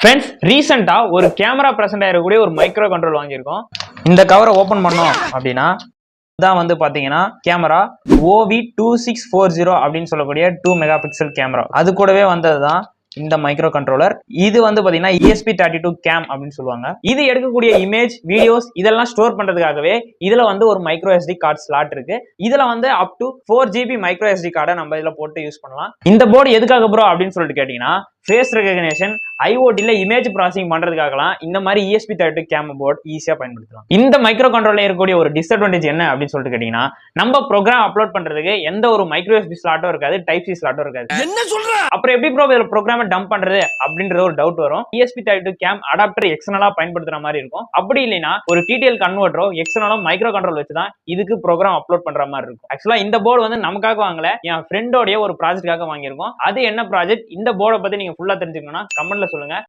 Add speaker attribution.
Speaker 1: Friends ரீசெண்டா ஒரு camera present ஆகக்கூடிய ஒரு மைக்ரோ கண்ட்ரோல் வாங்கியிருக்கோம். இந்த கவரை ஓபன் பண்ணோம் அப்படின்னா தான் வந்து பாத்தீங்கன்னா கேமரா OV2640 அப்படின்னு சொல்லக்கூடிய 2 மெகா பிக்சல் கேமரா. அது கூடவே வந்ததுதான் இந்த மைக்ரோ கண்ட்ரோலர். இது வந்து பாத்தீங்கன்னா ESP32 கேம் அப்படின்னு சொல்லுவாங்க. இது எடுக்கக்கூடிய இமேஜ் வீடியோஸ் இதெல்லாம் ஸ்டோர் பண்றதுக்காகவே இதுல வந்து ஒரு மைக்ரோ SD கார்டு ஸ்லாட் இருக்கு. இதுல வந்து up to 4GB micro SD கார்டை நம்ம இதுல போட்டு யூஸ் பண்ணலாம். இந்த போர்டு எதுக்காக ப்ரோ அப்படின்னு சொல்லிட்டு கேட்டீங்கன்னா ஃபேஸ் ரெகக்னிஷன் IoTல இமேஜ் ப்ராசஸிங் பண்றதுக்காகலாம் இந்த மாதிரி ESP32 கேம் போர்டு ஈஸியா பயன்படுத்தலாம். இந்த மைக்ரோ கண்ட்ரோலர் இருக்கக்கூடிய ஒரு டிஸ்அட்வான்டேஜ் என்ன அப்படின்னு சொல்லிட்டு கேட்டீங்கன்னா நம்ம ப்ரோக்ராம் அப்லோட் பண்றதுக்கு எந்த ஒரு மைக்ரோ SD ஸ்லாட்டும் இருக்காது, டைப் சி ஸ்லாட்டும் இருக்காது. என்ன சொல்ற? அப்புறம் எப்படி ப்ரோ இதுல ப்ரோக்ராம் டம்ப் பண்றது அப்படின்றது ஒரு டவுட் வரும். ESP32 கேம் அடாப்டர் எக்ஸ்டர்னலா பயன்படுத்துற மாதிரி இருக்கும். அப்படி இல்லைன்னா ஒரு TTL கன்வெர்ட்டரோ எக்ஸ்டர்னலா மைக்ரோ கண்ட்ரோல் வச்சு தான் இதுக்கு ப்ரோக்ராம் அப்லோட் பண்ற மாதிரி இருக்கும். ஆக்சுவலா இந்த போர்டு வந்து நமக்காக வாங்கல, என் ஃப்ரெண்டோட ஒரு ப்ராஜெக்ட்காக வாங்கியிருக்கோம். அது என்ன ப்ராஜெக்ட், இந்த போர்டை பத்தி நீங்க ஃபுல்லா தெரிஞ்சுக்கணும்னா கமெண்ட்ல சொல்லுங்க.